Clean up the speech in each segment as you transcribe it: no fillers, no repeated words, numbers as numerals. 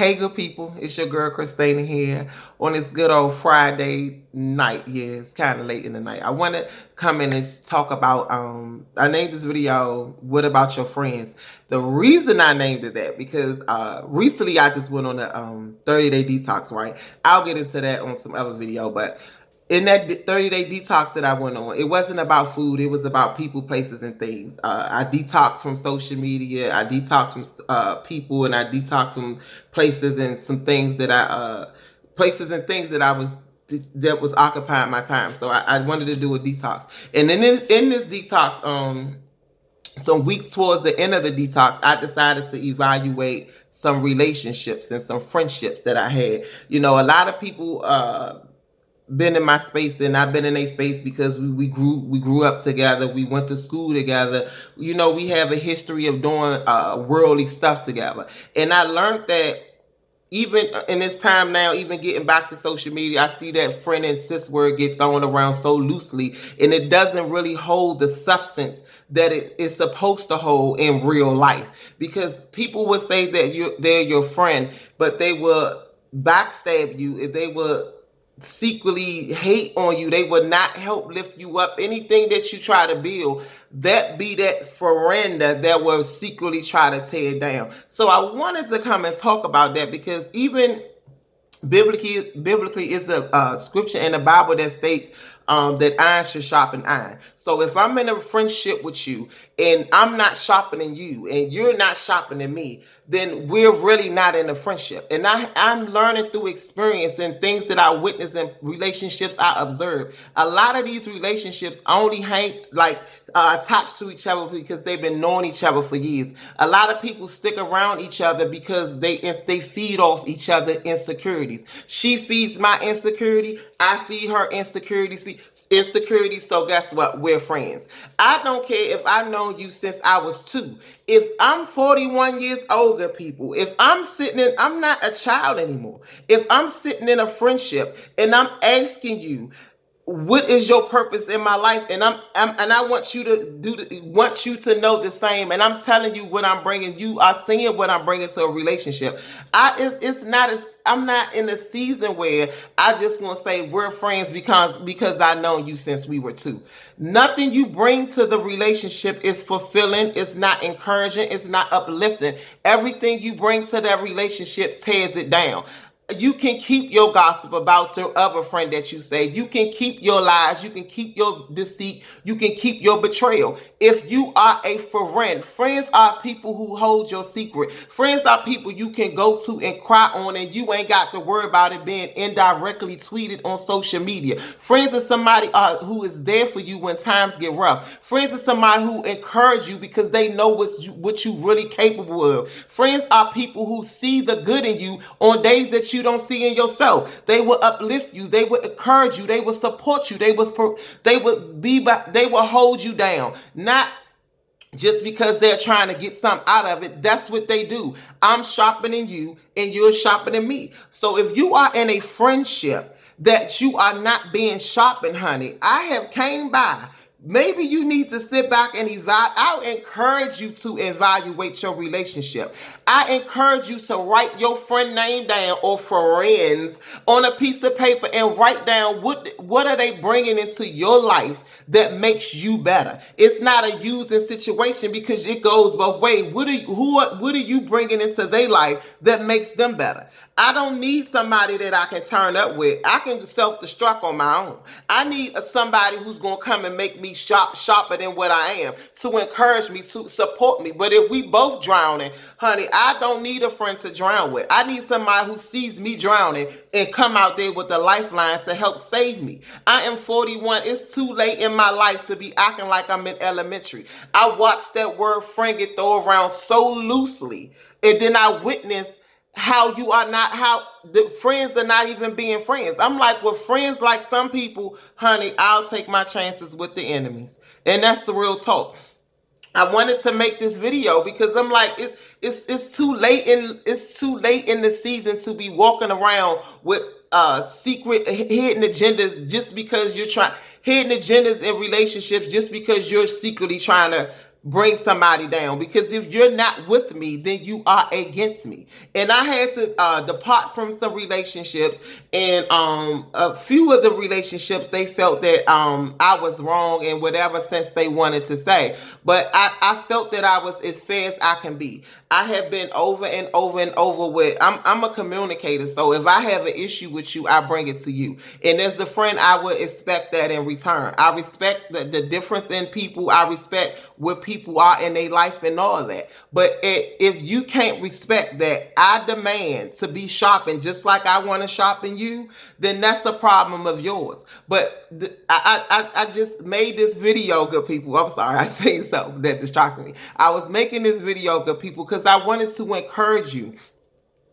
Hey, good people, it's your girl Christina here on this good old Friday night. Yeah, it's kind of late in the night. I want to come in and talk about, I named this video, What About Your Friends? The reason I named it that, because recently I just went on a 30-day detox, right? I'll get into that on some other video, but in that 30-day detox that I went on, it wasn't about food. It was about people, places, and things. I detoxed from social media. I detoxed from people, and I detoxed from places and some things that places and things that that was occupying my time. So I wanted to do a detox. And in this detox, some weeks towards the end of the detox, I decided to evaluate some relationships and some friendships that I had. You know, a lot of people been in my space, and I've been in a space because we grew up together. We went to school together. You know, we have a history of doing worldly stuff together. And I learned that even in this time now, even getting back to social media, I see that friend and sis word get thrown around so loosely, and it doesn't really hold the substance that it is supposed to hold in real life. Because people would say that they're your friend, but they will backstab you if they would secretly hate on you. They would not help lift you up. Anything that you try to build, that be that friend that will secretly try to tear it down. So I wanted to come and talk about that, because even biblically is a scripture in the Bible that states that iron should sharpen iron. So if I'm in a friendship with you and I'm not sharpening you and you're not sharpening me, then we're really not in a friendship. And I'm learning through experience and things that I witness in relationships I observe. A lot of these relationships only hang attached to each other because they've been knowing each other for years. A lot of people stick around each other because they feed off each other insecurities. She feeds my insecurity, I feed her insecurities. So guess what? We're friends. I don't care if I've known you since I was 2. If I'm 41 years older, people, if I'm not a child anymore. If I'm sitting in a friendship and I'm asking you, what is your purpose in my life? And I want you to want you to know the same. And I'm telling you what I'm bringing. You are seeing what I'm bringing to a relationship. I'm not in a season where I just want to say we're friends because I know you since we were 2. Nothing you bring to the relationship is fulfilling. It's not encouraging. It's not uplifting. Everything you bring to that relationship tears it down. You can keep your gossip about your other friend that you say. You can keep your lies. You can keep your deceit. You can keep your betrayal. If you are a friend, friends are people who hold your secret. Friends are people you can go to and cry on, and you ain't got to worry about it being indirectly tweeted on social media. Friends are somebody who is there for you when times get rough. Friends are somebody who encourage you because they know what you really capable of. Friends are people who see the good in you on days that you don't see in yourself. They will uplift you. They will encourage you. They will support you. They will hold you down. Not just because they're trying to get something out of it. That's what they do. I'm sharpening you and you're sharpening me. So if you are in a friendship that you are not being sharpened, honey, I have came by. Maybe you need to sit back and evaluate. I'll encourage you to evaluate your relationship. I encourage you to write your friend name down or friends on a piece of paper and write down what are they bringing into your life that makes you better. It's not a using situation because it goes both ways. What are you bringing into their life that makes them better? I don't need somebody that I can turn up with. I can self-destruct on my own. I need somebody who's going to come and make me sharper than what I am, to encourage me, to support me. But if we both drowning, honey, I don't need a friend to drown with. I need somebody who sees me drowning and come out there with the lifeline to help save me. I am 41. It's too late in my life to be acting like I'm in elementary. I watched that word friend get thrown around so loosely, and then I witnessed how the friends are not even being friends. I'm like, with friends like some people, honey, I'll take my chances with the enemies. And that's the real talk. I wanted to make this video because I'm like, it's too late in the season to be walking around with secret hidden agendas just because you're trying hidden agendas in relationships just because you're secretly trying to bring somebody down, because if you're not with me, then you are against me. And I had to depart from some relationships, and a few of the relationships, they felt that I was wrong in whatever sense they wanted to say, but I felt that I was as fair as I can be. I have been over and over and over with, I'm a communicator, so if I have an issue with you, I bring it to you, and as a friend, I would expect that in return. I respect the difference in people. I respect what people are in their life and all that. But if you can't respect that, I demand to be sharpened just like I want to sharpen you, then that's a problem of yours. But I just made this video, good people. I'm sorry, I seen something that distracted me. I was making this video, good people, because I wanted to encourage you.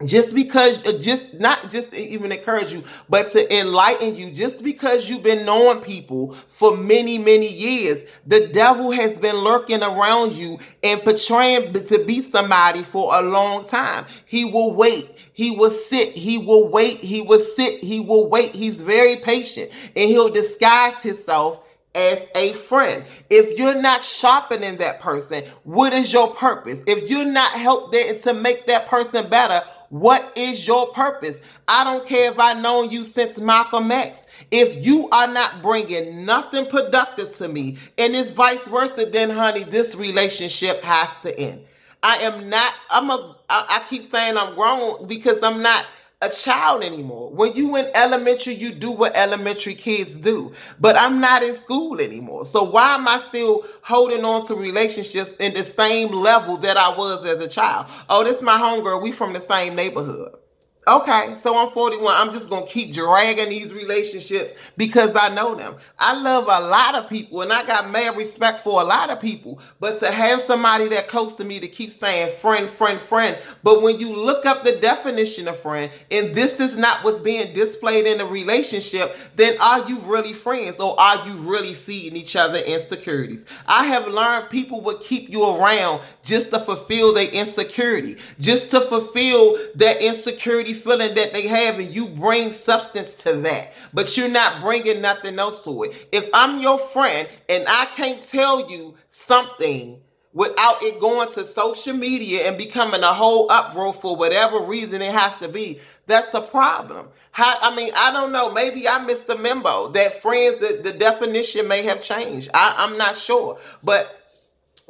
Just because, just not just even encourage you, but to enlighten you. Just because you've been knowing people for many, many years, the devil has been lurking around you and portraying to be somebody for a long time. He will wait. He will sit. He will wait. He will sit. He will wait. He's very patient, and he'll disguise himself as a friend. If you're not sharpening that person, what is your purpose? If you're not helping to make that person better, what is your purpose? I don't care if I've known you since Malcolm X. If you are not bringing nothing productive to me, and it's vice versa, then honey, this relationship has to end. I keep saying I'm grown because I'm not a child anymore. When you in elementary, you do what elementary kids do. But I'm not in school anymore. So why am I still holding on to relationships in the same level that I was as a child? Oh, this is my homegirl. We from the same neighborhood. Okay, so I'm 41. I'm just going to keep dragging these relationships because I know them. I love a lot of people, and I got mad respect for a lot of people. But to have somebody that close to me to keep saying friend, friend, friend. But when you look up the definition of friend, and this is not what's being displayed in a relationship, then are you really friends, or are you really feeding each other insecurities? I have learned people would keep you around just to fulfill their insecurity, just to fulfill that insecurity feeling that they have, and you bring substance to that, but you're not bringing nothing else to it. If I'm your friend and I can't tell you something without it going to social media and becoming a whole uproar for whatever reason it has to be, that's a problem. I don't know. Maybe I missed the memo that friends, the definition may have changed. I'm not sure, but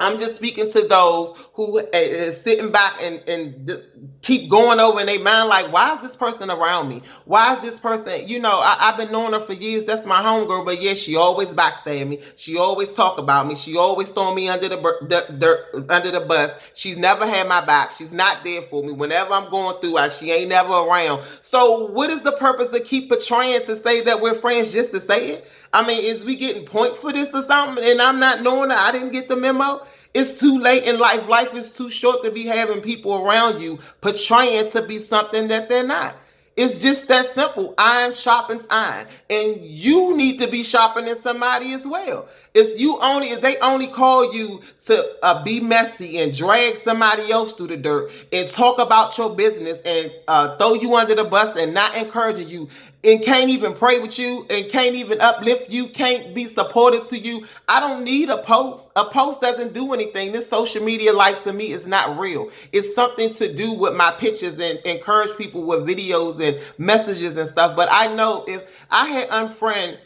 I'm just speaking to those who is sitting back and keep going over in their mind like, why is this person around me? Why is this person, I've been knowing her for years. That's my homegirl, but yeah, she always backstab me. She always talk about me. She always throw me under the bus. She's never had my back. She's not there for me. Whenever I'm going through, she ain't never around. So what is the purpose of keep portraying to say that we're friends just to say it? Is we getting points for this or something? And I'm not knowing that I didn't get the memo. It's too late in life. Life is too short to be having people around you portraying to be something that they're not. It's just that simple. Iron sharpens iron. And you need to be sharpening somebody as well. If they only call you to be messy and drag somebody else through the dirt and talk about your business and throw you under the bus and not encouraging you and can't even pray with you and can't even uplift you, can't be supportive to you, I don't need a post. A post doesn't do anything. This social media life to me is not real. It's something to do with my pictures and encourage people with videos and messages and stuff. But I know if I had unfriended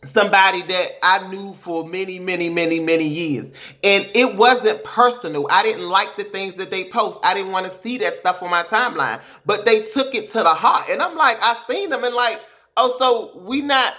somebody that I knew for many, many, many, many years, and it wasn't personal. I didn't like the things that they post. I didn't want to see that stuff on my timeline, but they took it to the heart. And I'm like, I seen them and like, oh, so we not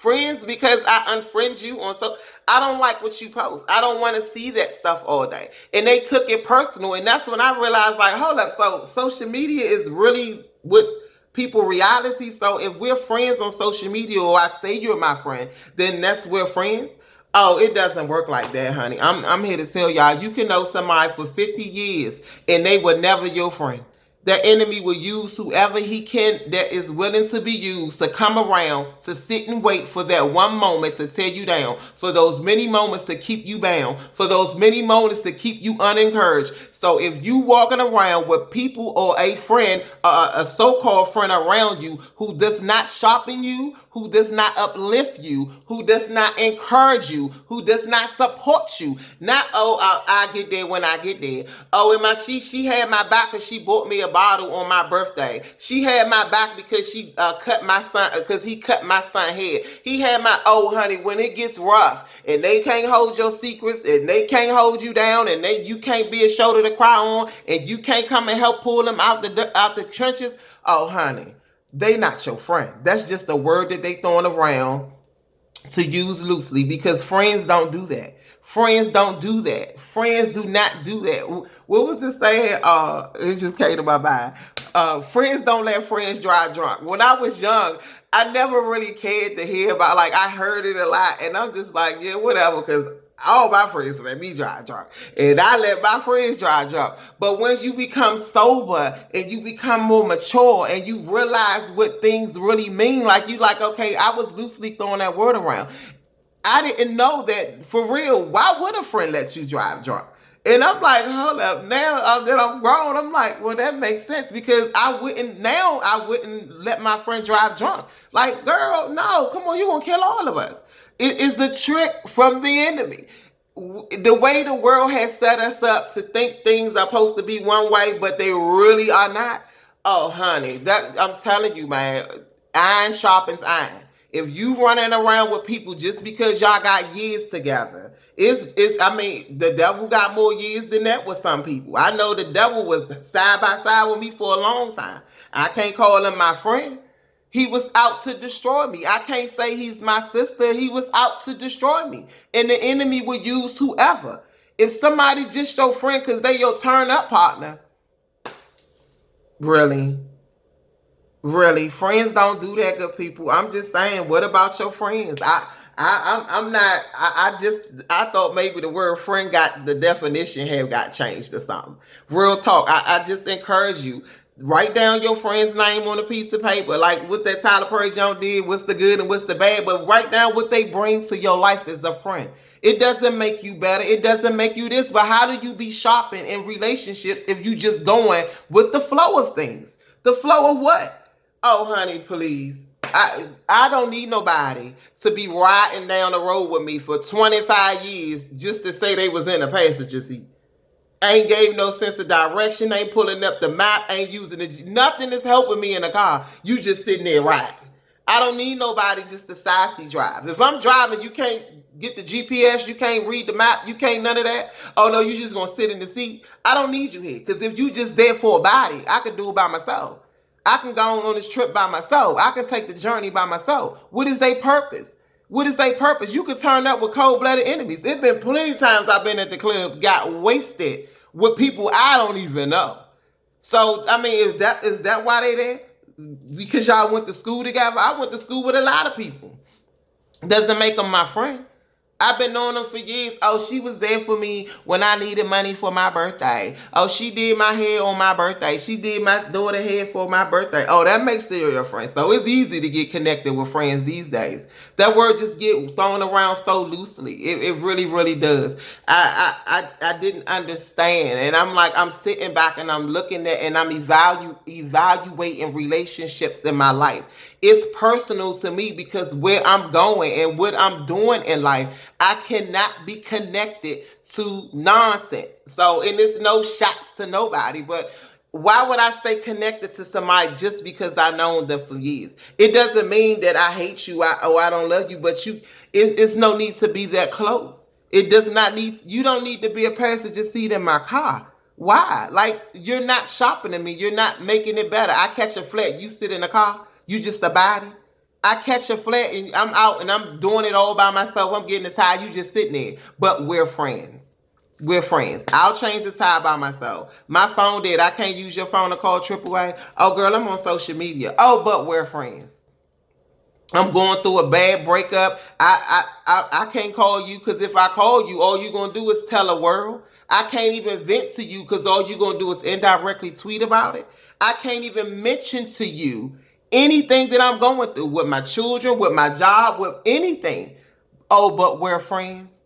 friends because I unfriend you on so I don't like what you post. I don't want to see that stuff all day. And they took it personal. And that's when I realized, like, hold up, so social media is really what's people reality. So if we're friends on social media, or I say you're my friend, then we're friends. Oh, it doesn't work like that, honey. I'm here to tell y'all, you can know somebody for 50 years and they were never your friend. The enemy will use whoever he can that is willing to be used to come around to sit and wait for that one moment to tear you down, for those many moments to keep you bound, for those many moments to keep you unencouraged. So if you walking around with people or a friend, a so-called friend around you who does not sharpen you, who does not uplift you, who does not encourage you, who does not support you, not, oh, I get there when I get there. Oh, she had my back because she bought me a bottle on my birthday. She had my back because she cut my son, because he cut my son head. He had my, oh honey, when it gets rough and they can't hold your secrets and they can't hold you down and you can't be a shoulder to cry on and you can't come and help pull them out the trenches. Oh honey, they not your friend. That's just a word that they throwing around to use loosely, because friends don't do that. Friends don't do that. Friends do not do that. What was this saying? It just came to my mind. Friends don't let friends drive drunk. When I was young, I never really cared to hear about, like, I heard it a lot, and I'm just like, yeah, whatever, because all my friends let me drive drunk, and I let my friends drive drunk. But once you become sober and you become more mature and you realize what things really mean, like, you like, okay, I was loosely throwing that word around. I didn't know that for real. Why would a friend let you drive drunk? And I'm like, hold up. Now that I'm grown, I'm like, well, that makes sense, because I wouldn't let my friend drive drunk. Like, girl, no, come on, you're going to kill all of us. It is the trick from the enemy. The way the world has set us up to think things are supposed to be one way, but they really are not. Oh, honey, that I'm telling you, man, iron sharpens iron. If you running around with people just because y'all got years together, I mean, the devil got more years than that with some people. I know the devil was side by side with me for a long time. I can't call him my friend. He was out to destroy me. I can't say he's my sister. He was out to destroy me. And the enemy will use whoever. If somebody just your friend because they your turn up partner, really? Really, friends don't do that, good people. I'm just saying, what about your friends? I'm not. I thought maybe the word friend the definition got changed or something. Real talk. I just encourage you. Write down your friend's name on a piece of paper, like what that Tyler Perry Jones did. What's the good and what's the bad? But write down what they bring to your life as a friend. It doesn't make you better. It doesn't make you this. But how do you be shopping in relationships if you just going with the flow of things? The flow of what? Oh, honey, please. I don't need nobody to be riding down the road with me for 25 years just to say they was in a passenger seat. Ain't gave no sense of direction, ain't pulling up the map, ain't using it. Nothing is helping me in the car. You just sitting there riding. I don't need nobody just to sassy drive. If I'm driving, you can't get the GPS, you can't read the map, you can't none of that. Oh no, you just gonna sit in the seat. I don't need you here, because if you just there for a body, I can do it by myself. I can go on this trip by myself. I can take the journey by myself. What is their purpose? What is their purpose? You could turn up with cold-blooded enemies. It's been plenty of times I've been at the club, got wasted with people I don't even know. So, I mean, is that why they there? Because y'all went to school together? I went to school with a lot of people. Doesn't make them my friend. I've been knowing them for years. Oh, she was there for me when I needed money for my birthday. Oh, she did my hair on my birthday. She did my daughter hair for my birthday. Oh, that makes them your friends. So it's easy to get connected with friends these days. That word just get thrown around so loosely. It really, really does. I didn't understand. And I'm sitting back and I'm looking at and I'm evaluating relationships in my life. It's personal to me because where I'm going and what I'm doing in life, I cannot be connected to nonsense. So, and it's no shots to nobody, but why would I stay connected to somebody just because I've known them for years? It doesn't mean that I hate you or I don't love you, but it's no need to be that close. It does not need, you don't need to be a passenger seat in my car. Why? Like, you're not sharpening me. You're not making it better. I catch a flat, you sit in the car. You just a body. I catch a flat and I'm out and I'm doing it all by myself. I'm getting a tire. You just sitting there. But we're friends. We're friends. I'll change the tire by myself. My phone dead. I can't use your phone to call AAA. Oh, girl, I'm on social media. Oh, but we're friends. I'm going through a bad breakup. I can't call you because if I call you, all you're going to do is tell the world. I can't even vent to you because all you're going to do is indirectly tweet about it. I can't even mention to you anything that I'm going through with my children, with my job, with anything. Oh, but we're friends.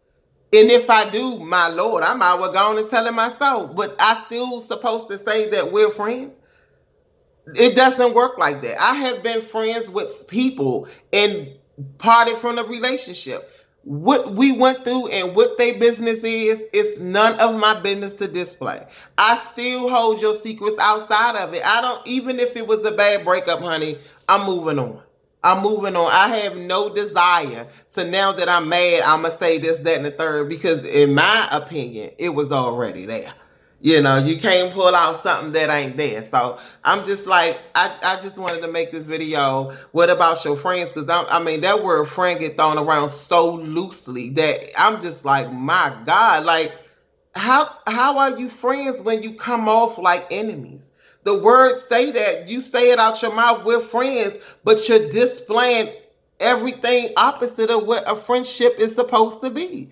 And if I do, my Lord, I might well go on and tell it myself. But I still supposed to say that we're friends? It doesn't work like that. I have been friends with people and parted from the relationship. What we went through and what their business is, it's none of my business to display. I still hold your secrets outside of it. I don't, even if it was a bad breakup, honey, I'm moving on. I'm moving on. I have no desire to, now that I'm mad, I'm going to say this, that, and the third, because in my opinion, it was already there. You can't pull out something that ain't there. So I'm just like, I just wanted to make this video. What about your friends? Because I mean, that word friend get thrown around so loosely that I'm just like, my God, like, how are you friends when you come off like enemies? The words say that, you say it out your mouth, we're friends, but you're displaying everything opposite of what a friendship is supposed to be.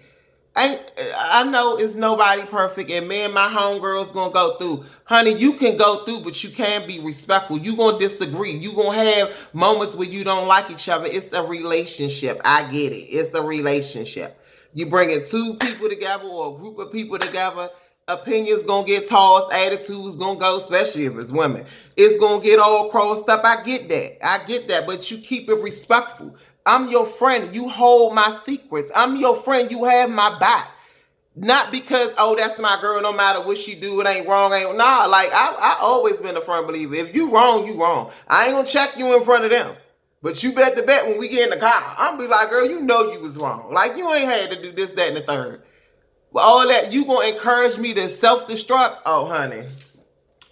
I know it's nobody perfect, and me and my homegirls gonna go through. Honey, you can go through, but you can't be respectful. You gonna disagree. You gonna have moments where you don't like each other. It's a relationship. I get it. It's a relationship. You bringing two people together or a group of people together. Opinions gonna get tossed. Attitudes gonna go, especially if it's women. It's gonna get all crossed up. I get that. I get that. But you keep it respectful. I'm your friend. You hold my secrets. I'm your friend. You have my back. Not because, oh, that's my girl, no matter what she do, it ain't wrong. Nah, like, I always been a firm believer. If you wrong, you wrong. I ain't gonna check you in front of them. But you bet the bet when we get in the car, I'm gonna be like, girl, you know you was wrong. Like, you ain't had to do this, that, and the third. But all that, you gonna encourage me to self-destruct? Oh, honey.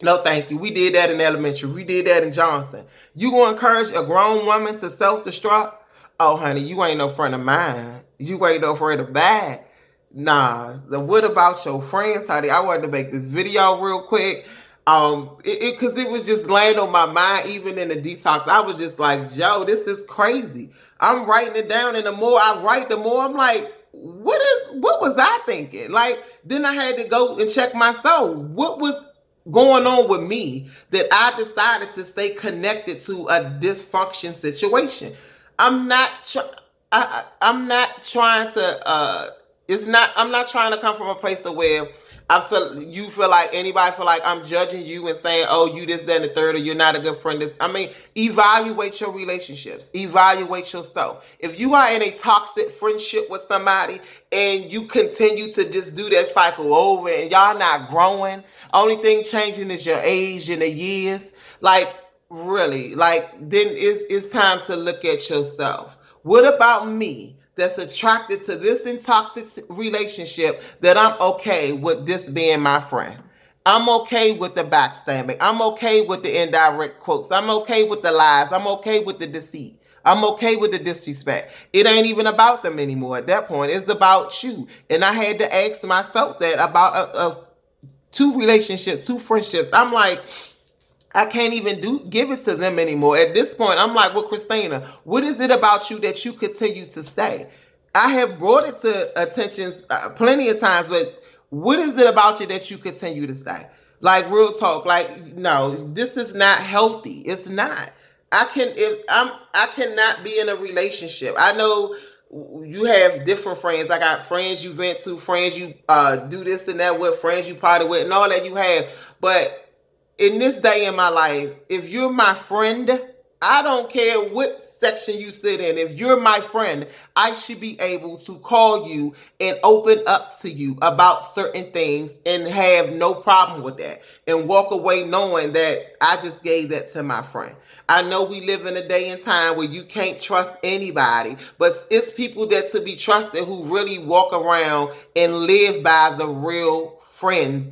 No, thank you. We did that in elementary. We did that in Johnson. You gonna encourage a grown woman to self-destruct? Oh, honey, you ain't no friend of mine. You ain't no friend of mine. Nah. What about your friends, honey? I wanted to make this video real quick. Cause it was just laying on my mind, even in the detox. I was just like, Joe, this is crazy. I'm writing it down, and the more I write, the more I'm like, what was I thinking? Like, then I had to go and check myself. What was going on with me that I decided to stay connected to a dysfunction situation? I'm not I'm not trying to I'm not trying to come from a place of where you feel like anybody feel like I'm judging you and saying, oh, you this, that, and the third, or you're not a good friend. I mean, evaluate your relationships. Evaluate yourself. If you are in a toxic friendship with somebody and you continue to just do that cycle over and y'all not growing, only thing changing is your age and the years, like, really, like, then it's time to look at yourself. What about me that's attracted to this toxic relationship that I'm okay with this being my friend? I'm okay with the backstabbing. I'm okay with the indirect quotes. I'm okay with the lies. I'm okay with the deceit. I'm okay with the disrespect. It ain't even about them anymore at that point. It's about you. And I had to ask myself that about two relationships, two friendships. I'm like, I can't even give it to them anymore. At this point, I'm like, well, Christina, what is it about you that you continue to stay? I have brought it to attention plenty of times, but what is it about you that you continue to stay? Like, real talk, like, no, this is not healthy. It's not. I cannot be in a relationship. I know you have different friends. I got friends you vent to, friends you do this and that with, friends you party with, and all that you have. But in this day in my life, if you're my friend, I don't care what section you sit in. If you're my friend, I should be able to call you and open up to you about certain things and have no problem with that and walk away knowing that I just gave that to my friend. I know we live in a day and time where you can't trust anybody, but it's people that to be trusted who really walk around and live by the real friend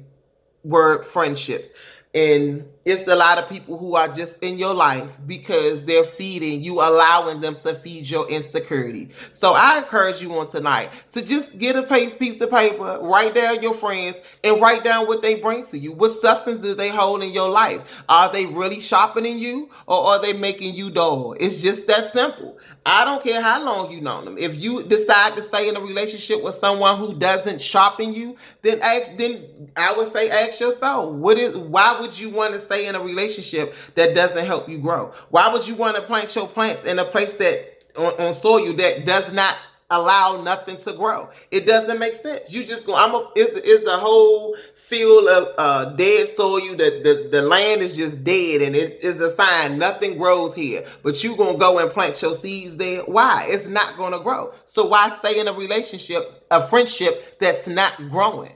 word, friendships. And It's a lot of people who are just in your life because they're feeding you, allowing them to feed your insecurity. So I encourage you on tonight to just get a piece of paper, write down your friends, and write down what they bring to you. What substance do they hold in your life? Are they really sharpening you, or are they making you dull? It's just that simple. I don't care how long you know them. If you decide to stay in a relationship with someone who doesn't sharpen you, then I would say ask yourself, why would you want to stay in a relationship that doesn't help you grow? Why would you want to plant your plants in a place that on soil that does not allow nothing to grow? It doesn't make sense. You just go. It's the whole field of dead soil. The land is just dead, and it is a sign nothing grows here. But you gonna go and plant your seeds there? Why? It's not gonna grow. So why stay in a relationship, a friendship that's not growing?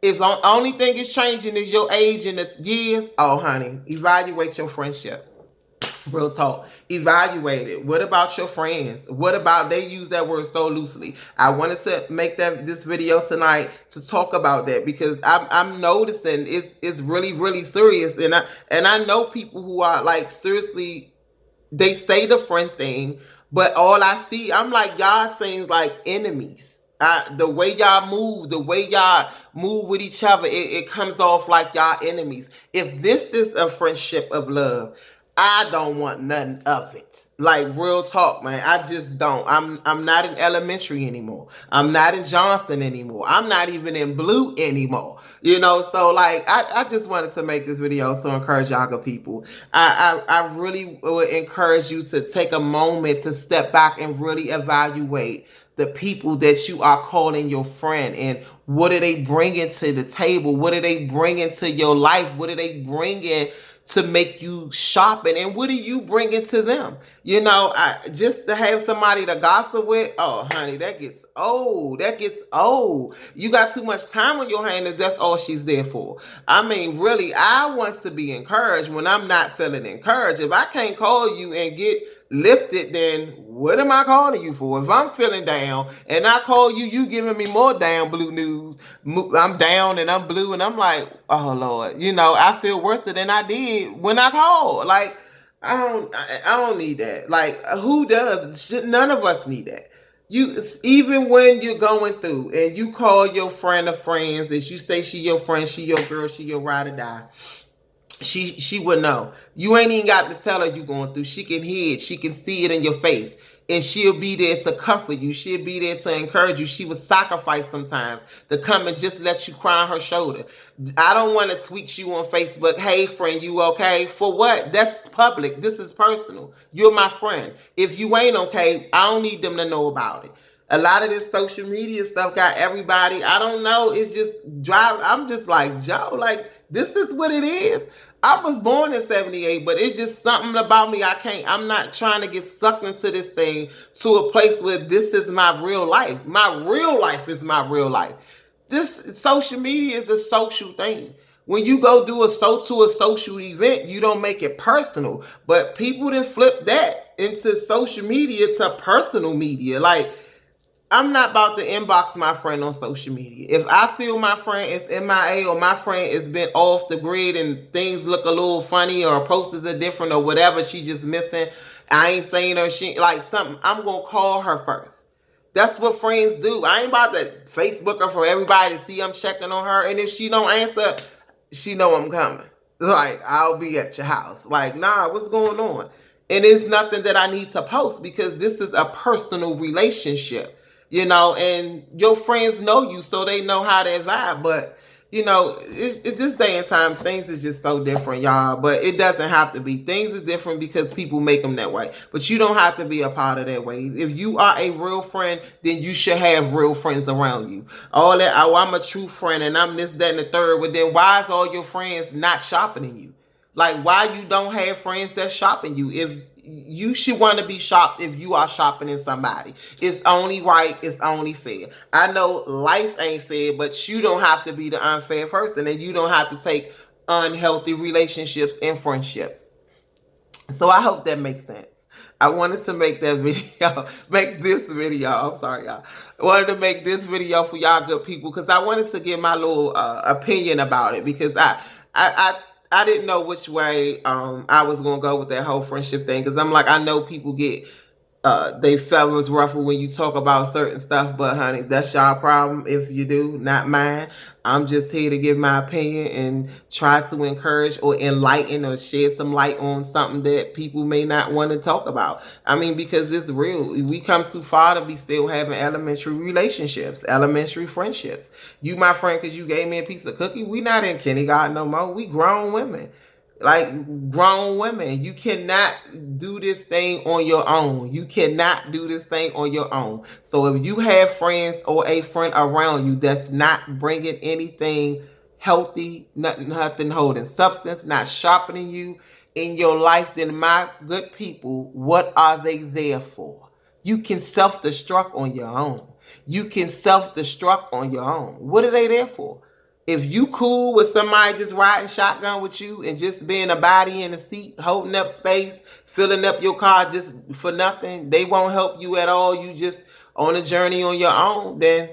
If the only thing is changing is your age and its years, oh honey, evaluate your friendship. Real talk. Evaluate it. What about your friends? What about, they use that word so loosely. I wanted to make this video tonight to talk about that because I'm noticing it's really serious, and I know people who are like seriously, they say the friend thing, but all I see, I'm like, y'all seems like enemies. The way y'all move with each other, it comes off like y'all enemies. If this is a friendship of love, I don't want nothing of it. Like real talk, man. I just don't. I'm not in elementary anymore. I'm not in Johnson anymore. I'm not even in Blue anymore. So like I just wanted to make this video to encourage y'all good people. I really would encourage you to take a moment to step back and really evaluate the people that you are calling your friend, and what are they bringing to the table? What are they bringing to your life? What are they bringing to make you sharpen, and what are you bringing to them? Just to have somebody to gossip with, oh honey, that gets old. You got too much time on your hands if that's all she's there for. I mean, really, I want to be encouraged when I'm not feeling encouraged. If I can't call you and get lifted, then what am I calling you for? If I'm feeling down and I call you, you giving me more down blue news. I'm down and I'm blue, and I'm like, oh Lord, I feel worse than I did when I called. Like, I don't need that. Like, who does? None of us need that. Even when you're going through and you call your friend of friends, that you say she your friend, she your girl, she your ride or die, she would know. You ain't even got to tell her you going through. She can hear it. She can see it in your face. And she'll be there to comfort you. She'll be there to encourage you. She would sacrifice sometimes to come and just let you cry on her shoulder. I don't want to tweet you on Facebook, hey friend, you okay? For what? That's public. This is personal. You're my friend. If you ain't okay, I don't need them to know about it. A lot of this social media stuff got everybody, I don't know, it's just I'm just like, Joe, like, this is what it is. I was born in 78, but it's just something about me. I'm not trying to get sucked into this thing to a place where this is my real life. My real life is my real life. This social media is a social thing. When you go do a social event, you don't make it personal. But people then flip that into social media to personal media. Like, I'm not about to inbox my friend on social media. If I feel my friend is MIA, or my friend has been off the grid and things look a little funny, or posters are different, or whatever, she just missing, I ain't saying her, she like something, I'm going to call her first. That's what friends do. I ain't about to Facebook her for everybody to see I'm checking on her. And if she don't answer, she know I'm coming. Like, I'll be at your house. Like, nah, what's going on? And it's nothing that I need to post, because this is a personal relationship. And your friends know you, so they know how to vibe. But, it's this day and time, things is just so different, y'all. But it doesn't have to be. Things is different because people make them that way. But you don't have to be a part of that way. If you are a real friend, then you should have real friends around you. All that, oh, I'm a true friend and I'm this, that, and the third. But then why is all your friends not sharpening you? Like, why you don't have friends that's shopping you? If you should want to be shopped, if you are shopping in somebody, it's only right, it's only fair. I know life ain't fair, but you don't have to be the unfair person, and you don't have to take unhealthy relationships and friendships. So I hope that makes sense. I wanted to make that video, I'm sorry, y'all. I wanted to make this video for y'all good people, because I wanted to give my little opinion about it, because I I didn't know which way I was gonna go with that whole friendship thing, because I'm like, I know people get they feathers ruffled when you talk about certain stuff, but honey, that's y'all problem if you do, not mine. I'm just here to give my opinion and try to encourage or enlighten or shed some light on something that people may not want to talk about. I mean, because it's real. We come too far to be still having elementary relationships, elementary friendships. You my friend because you gave me a piece of cookie. We not in kindergarten no more. We grown women, like grown women. You cannot do this thing on your own. You cannot do this thing on your own. So if you have friends or a friend around you that's not bringing anything healthy, nothing holding substance, not sharpening you in your life, then my good people, what are they there for? You can self-destruct on your own. You can self-destruct on your own. What are they there for? If you cool with somebody just riding shotgun with you and just being a body in the seat, holding up space, filling up your car just for nothing, they won't help you at all, you just on a journey on your own, then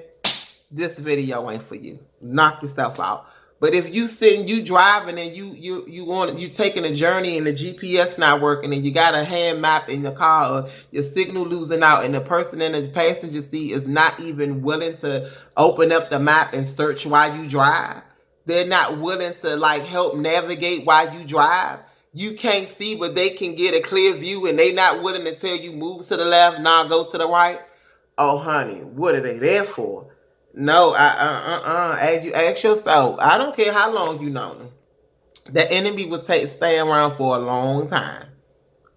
this video ain't for you. Knock yourself out. But if you sitting, you driving and you taking a journey and the GPS not working and you got a hand map in the car or your signal losing out and the person in the passenger seat is not even willing to open up the map and search while you drive. They're not willing to like help navigate while you drive. You can't see, but they can get a clear view and they not willing to tell you move to the left, nah, go to the right. Oh, honey, what are they there for? No, as you ask yourself, I don't care how long you know them. The enemy will stay around for a long time.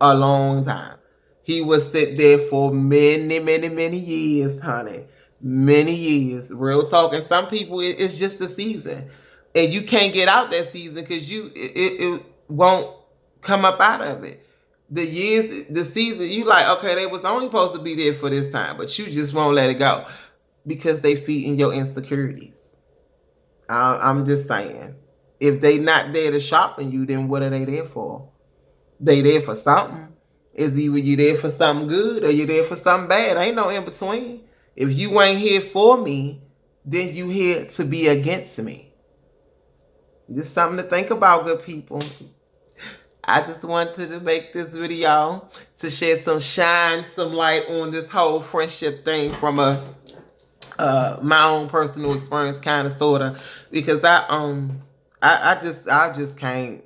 A long time. He will sit there for many, many, many years, honey. Many years. Real talk. And some people, it's just a season. And you can't get out that season because it won't come up out of it. The years, the season, you like, okay, they was only supposed to be there for this time, but you just won't let it go because they feeding your insecurities. I'm just saying, if they not there to sharpen you, then what are they there for? They there for something. Is either you there for something good or you there for something bad. Ain't no in between. If you ain't here for me, then you here to be against me. Just something to think about, good people. I just wanted to make this video to shed some light on this whole friendship thing from my own personal experience, kind of, sort of, because I just can't,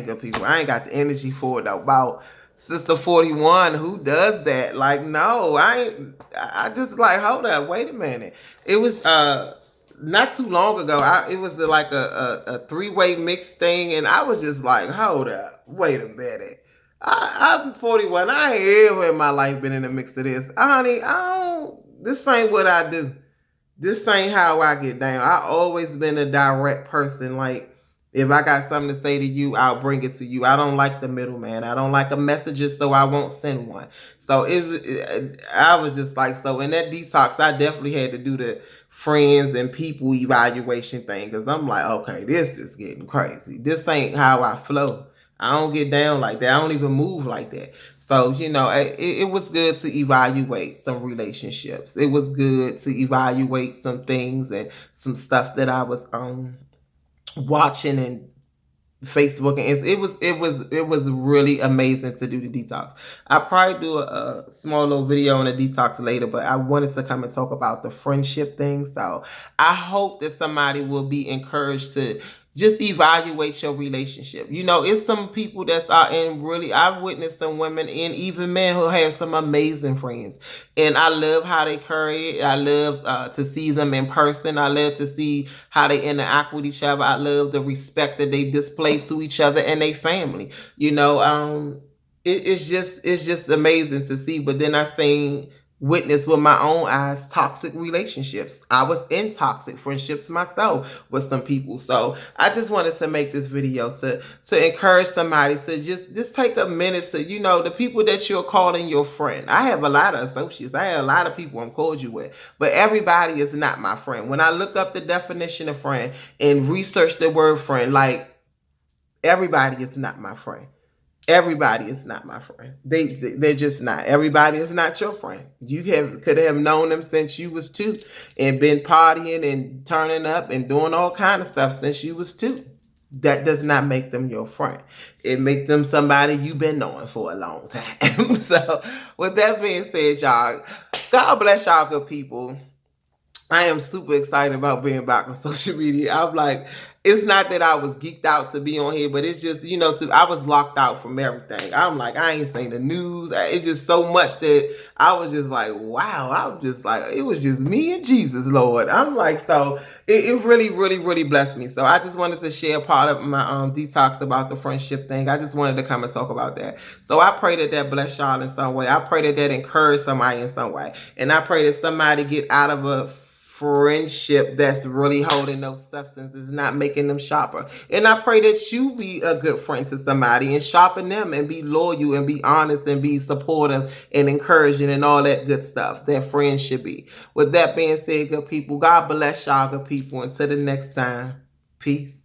good people. I ain't got the energy for it though. About Sister 41, who does that? Like, no, I just like, hold up, wait a minute. It was not too long ago. It was like a three-way mix thing, and I was just like, hold up, wait a minute. I'm 41. I ain't ever in my life been in the mix of this. Honey, this ain't what I do. This ain't how I get down. I always been a direct person. Like, if I got something to say to you, I'll bring it to you. I don't like the middleman. I don't like a messenger, so I won't send one. So I was just like, so in that detox, I definitely had to do the friends and people evaluation thing, because I'm like, okay, this is getting crazy. This ain't how I flow. I don't get down like that. I don't even move like that. So, it was good to evaluate some relationships. It was good to evaluate some things and some stuff that I was watching and Facebook, and it was really amazing to do the detox. I'll probably do a small little video on a detox later, but I wanted to come and talk about the friendship thing. So I hope that somebody will be encouraged to just evaluate your relationship. It's some people that's out, and really, I've witnessed some women and even men who have some amazing friends. And I love how they carry it. I love to see them in person. I love to see how they interact with each other. I love the respect that they display to each other and their family. It's just amazing to see. But then I witness with my own eyes toxic relationships. I was in toxic friendships myself with some people. So I just wanted to make this video to encourage somebody to just take a minute to, the people that you're calling your friend. I have a lot of associates. I have a lot of people I'm cordial with, but everybody is not my friend. When I look up the definition of friend and research the word friend, like, everybody is not my friend. Everybody is not my friend. They're just not. Everybody is not your friend. You could have known them since you was 2 and been partying and turning up and doing all kind of stuff since you was 2. that does not make them your friend. It makes them somebody you've been knowing for a long time. So with that being said, y'all, God bless y'all good people. I am super excited about being back on social media. I'm like, it's not that I was geeked out to be on here, but it's just, I was locked out from everything. I'm like, I ain't seen the news. It's just so much that I was just like, wow. I was just like, it was just me and Jesus, Lord. I'm like, so it really, really, really blessed me. So I just wanted to share part of my detox about the friendship thing. I just wanted to come and talk about that. So I pray that bless y'all in some way. I pray that encourage somebody in some way. And I pray that somebody get out of a friendship that's really holding those substances, not making them sharper. And I pray that you be a good friend to somebody and sharpen them and be loyal and be honest and be supportive and encouraging and all that good stuff that friends should be. With that being said, good people, God bless y'all good people. Until the next time, peace.